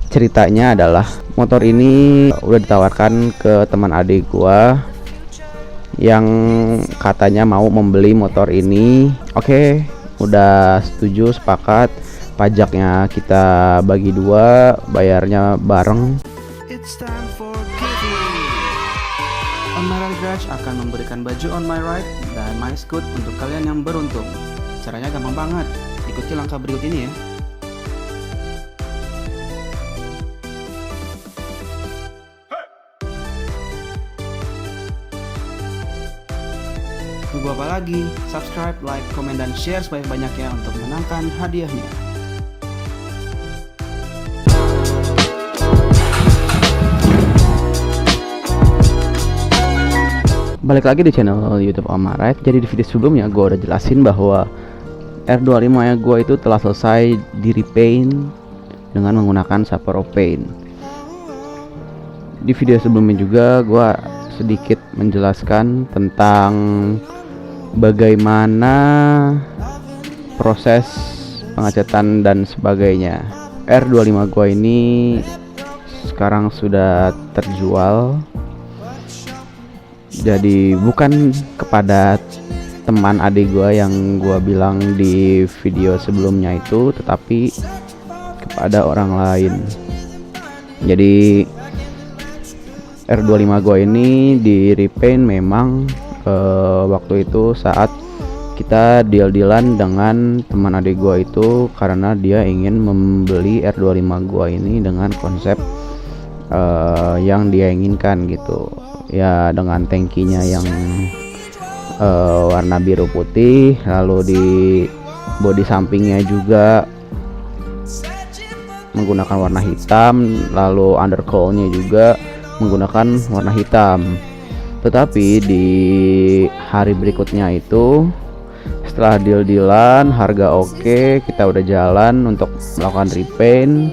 ceritanya adalah motor ini udah ditawarkan ke teman adik gua yang katanya mau membeli motor ini. Oke, udah setuju, sepakat. Pajaknya kita bagi dua, bayarnya bareng. It's time for giveaway. On My Ride Garage akan memberikan baju On My Ride dan My Scoot untuk kalian yang beruntung. Caranya gampang banget, ikuti langkah berikut ini ya. Tunggu apa lagi? Subscribe, like, komen, dan share sebanyak-banyaknya untuk menangkan hadiahnya. Balik lagi di channel YouTube On My Ride. Jadi di video sebelumnya gue udah jelasin bahwa R25 ya gue itu telah selesai di repaint dengan menggunakan Sapporo Paint. Di video sebelumnya juga gue sedikit menjelaskan tentang bagaimana proses pengecatan dan sebagainya. R25 gue ini sekarang sudah terjual. Jadi bukan kepada teman adik gue yang gue bilang di video sebelumnya itu, tetapi kepada orang lain. Jadi R25 gue ini di repaint memang waktu itu saat kita deal-dealan dengan teman adik gue itu, karena dia ingin membeli R25 gue ini dengan konsep yang dia inginkan gitu ya, dengan tangkinya yang warna biru putih, lalu di bodi sampingnya juga menggunakan warna hitam, lalu undercowl-nya juga menggunakan warna hitam. Tetapi di hari berikutnya itu, setelah deal-dealan, harga oke, kita udah jalan untuk melakukan repaint,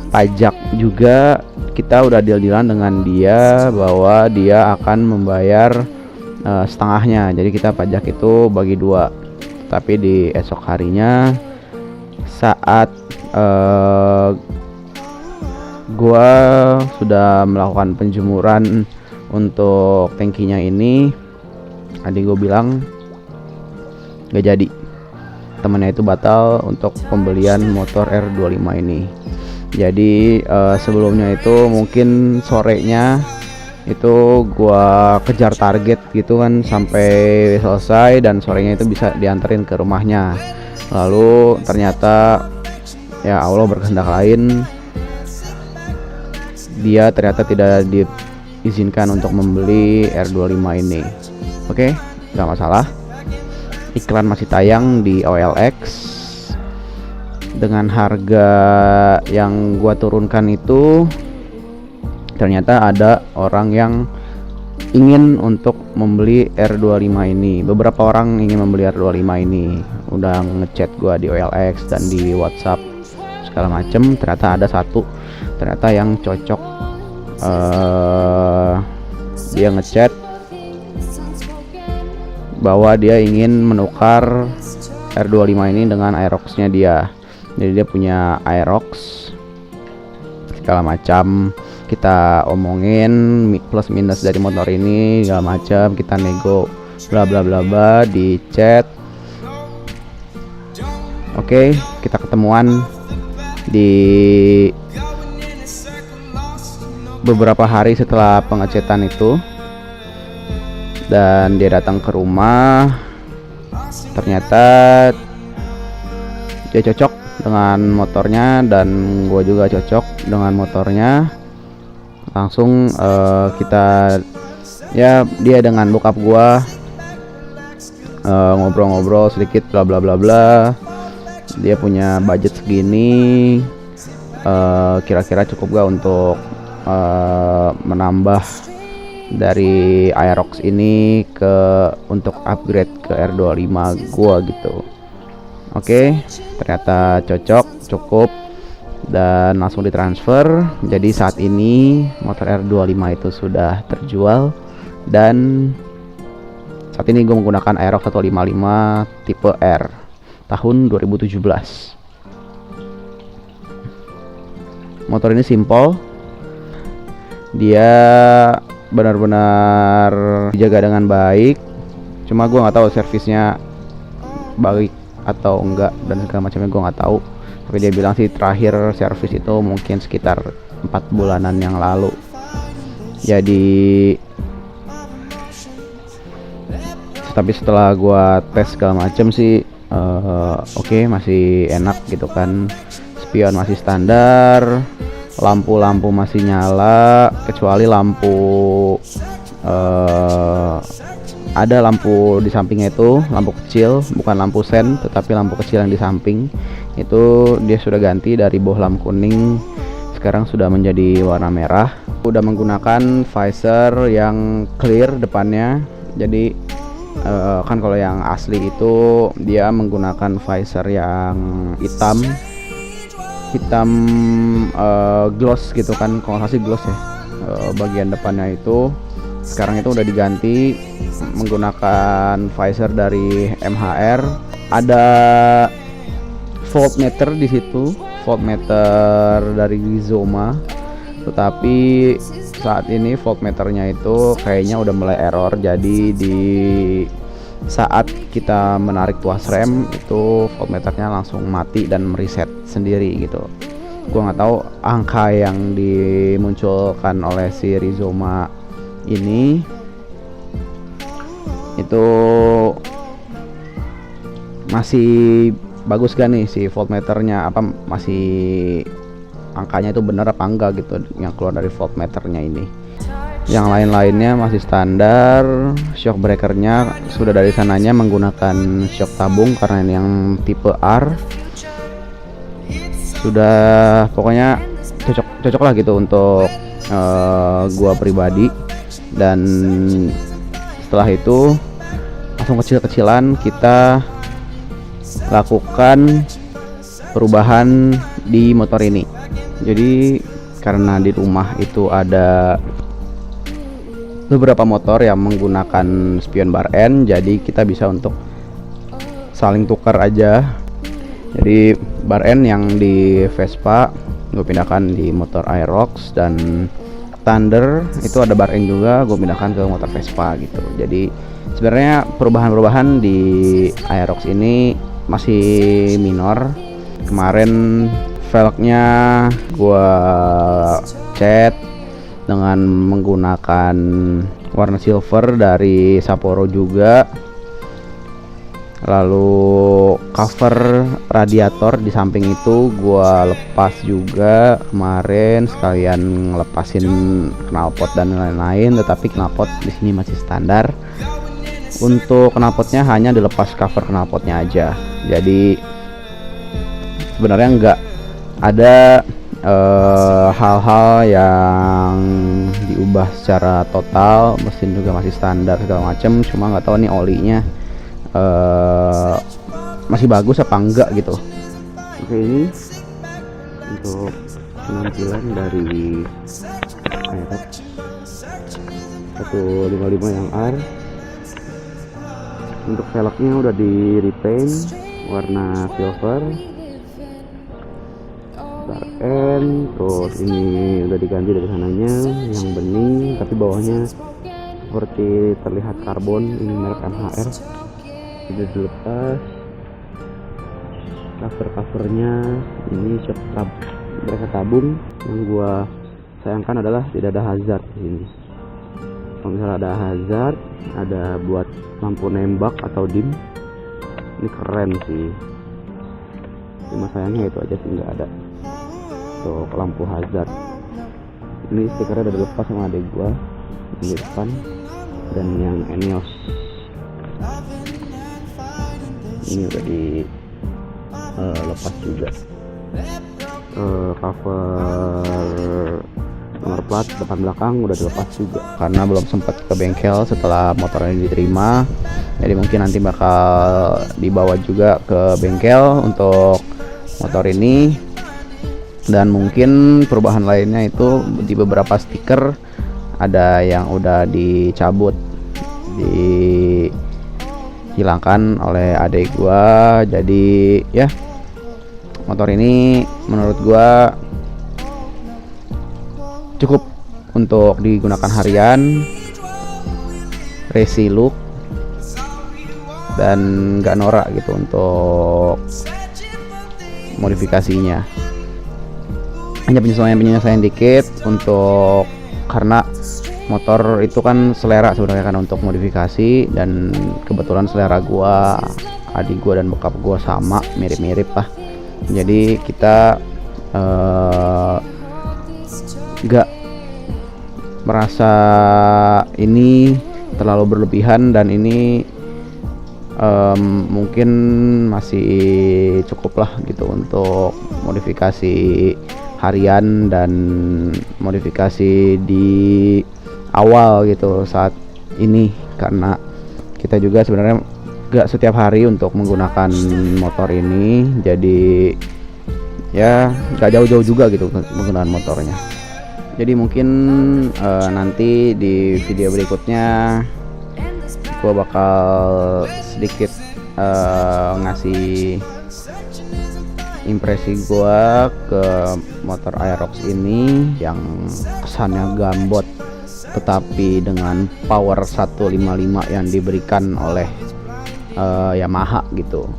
pajak juga kita udah deal-dealan dengan dia bahwa dia akan membayar setengahnya. Jadi kita pajak itu bagi dua. Tapi di esok harinya saat gua sudah melakukan penjemuran untuk tangkinya ini, adik gue bilang gak jadi, temennya itu batal untuk pembelian motor R25 ini. Jadi sebelumnya itu mungkin sorenya itu gua kejar target gitu kan sampai selesai, dan sorenya itu bisa dianterin ke rumahnya. Lalu ternyata ya Allah berkehendak lain, dia ternyata tidak diizinkan untuk membeli R25 ini. Oke, nggak masalah, iklan masih tayang di OLX dengan harga yang gua turunkan itu. Ternyata ada orang yang ingin untuk membeli R25 ini. Beberapa orang ingin membeli R25 ini, udah ngechat gua di OLX dan di WhatsApp segala macem. Ternyata ada satu ternyata yang cocok. Dia ngechat bahwa dia ingin menukar R25 ini dengan Aerox-nya dia. Jadi dia punya Aerox segala macam, kita omongin plus minus dari motor ini segala macam, kita nego bla bla bla bla di chat. Oke, kita ketemuan di beberapa hari setelah pengecetan itu, dan dia datang ke rumah. Ternyata dia cocok dengan motornya dan gue juga cocok dengan motornya. Langsung kita ya, dia dengan bokap gue ngobrol-ngobrol sedikit bla bla bla bla. Dia punya budget segini, kira-kira cukup gak untuk menambah dari Aerox ini untuk upgrade ke R25 gua gitu. Oke, ternyata cocok, cukup, dan langsung ditransfer. Jadi saat ini motor R25 itu sudah terjual, dan saat ini gue menggunakan Aerox 155 tipe R tahun 2017. motor ini simple, dia benar-benar dijaga dengan baik. Cuma gue nggak tahu servisnya baik atau enggak dan segala macamnya, gue nggak tahu. Tapi dia bilang sih terakhir servis itu mungkin sekitar 4 bulanan yang lalu. Jadi tapi setelah gue tes segala macam sih oke, masih enak gitu kan. Spion masih standar, lampu-lampu masih nyala, kecuali lampu ada lampu di sampingnya itu lampu kecil, bukan lampu sen tetapi lampu kecil yang di samping itu dia sudah ganti dari bohlam kuning, sekarang sudah menjadi warna merah. Udah menggunakan visor yang clear depannya. Jadi kan kalau yang asli itu dia menggunakan visor yang hitam gloss gitu kan, kalau nggak sih gloss ya. Bagian depannya itu sekarang itu udah diganti menggunakan visor dari MHR. Ada voltmeter di situ, voltmeter dari Rizoma, tetapi saat ini voltmeternya itu kayaknya udah mulai error. Jadi di saat kita menarik tuas rem itu voltmeternya langsung mati dan mereset sendiri gitu. Gua nggak tahu angka yang dimunculkan oleh si Rizoma ini itu masih bagus gak nih si voltmeternya, apa masih angkanya itu bener apa enggak gitu yang keluar dari voltmeternya ini. Yang lain-lainnya masih standar. Shock breakernya sudah dari sananya menggunakan shock tabung karena ini yang tipe R. Sudah pokoknya cocok lah gitu untuk gua pribadi. Dan setelah itu langsung kecil-kecilan kita lakukan perubahan di motor ini. Jadi karena di rumah itu ada beberapa motor yang menggunakan spion bar N, jadi kita bisa untuk saling tukar aja. Jadi bar N yang di Vespa gue pindahkan di motor Aerox, dan Thunder itu ada bar N juga gue pindahkan ke motor Vespa gitu. Jadi sebenarnya perubahan-perubahan di Aerox ini masih minor. Kemarin velgnya gue cat dengan menggunakan warna silver dari Sapporo juga. Lalu cover radiator di samping itu gua lepas juga kemarin, sekalian ngelepasin knalpot dan lain-lain. Tetapi knalpot di sini masih standar. Untuk knalpotnya hanya dilepas cover knalpotnya aja. Jadi sebenarnya nggak ada hal-hal yang diubah secara total. Mesin juga masih standar segala macem. Cuma nggak tahu nih olinya masih bagus apa enggak gitu. Oke, ini untuk penampilan dari Aerox 155 yang R. Untuk velgnya udah di repaint warna silver bar N, terus ini udah diganti dari sananya yang bening, tapi bawahnya seperti terlihat karbon. Ini merek MHR. Sudah dilepas covernya. Ini shock mereka tabung. Yang gua sayangkan adalah tidak ada hazard di sini. Kalau misalnya ada hazard, ada buat lampu nembak atau dim, ini keren sih. Cuma sayangnya itu aja sih, nggak ada untuk lampu hazard. Ini stikernya udah dilepas sama adik gua di depan, dan yang Enios ini udah dilepas juga. Cover nomor plat depan belakang udah dilepas juga karena belum sempat ke bengkel setelah motor ini diterima. Jadi mungkin nanti bakal dibawa juga ke bengkel untuk motor ini. Dan mungkin perubahan lainnya itu di beberapa stiker ada yang udah dicabut, dihilangkan oleh adik gua. Jadi ya, motor ini menurut gua cukup untuk digunakan harian, racing look, dan nggak norak gitu untuk modifikasinya. Hanya penyesuaian dikit untuk, karena motor itu kan selera sebenarnya kan untuk modifikasi, dan kebetulan selera gua, adik gua dan bokap gua sama, mirip-mirip lah. Jadi kita nggak merasa ini terlalu berlebihan, dan ini mungkin masih cukup lah gitu untuk modifikasi harian dan modifikasi di awal gitu saat ini, karena kita juga sebenarnya gak setiap hari untuk menggunakan motor ini, jadi ya gak jauh-jauh juga gitu menggunakan motornya. Jadi mungkin nanti di video berikutnya gue bakal sedikit ngasih impresi gue ke motor Aerox ini yang kesannya gambot tetapi dengan power 155 yang diberikan oleh Yamaha gitu.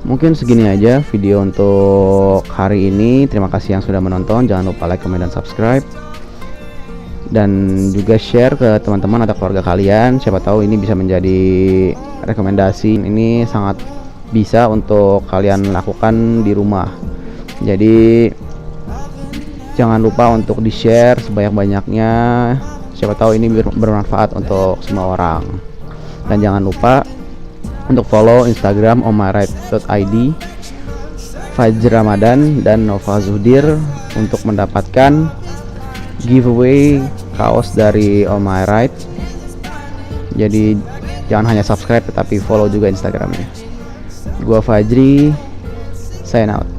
Mungkin segini aja video untuk hari ini. Terima kasih yang sudah menonton. Jangan lupa like, comment, dan subscribe, dan juga share ke teman-teman atau keluarga kalian. Siapa tahu ini bisa menjadi rekomendasi. Ini sangat bisa untuk kalian lakukan di rumah. Jadi jangan lupa untuk di share sebanyak-banyaknya. Siapa tahu ini bermanfaat untuk semua orang. Dan jangan lupa untuk follow Instagram omyride.id, Fajr Ramadan dan Nova Zuhdir untuk mendapatkan giveaway kaos dari Omyride. Jadi jangan hanya subscribe tetapi follow juga Instagramnya. Gua Fajri, sign out.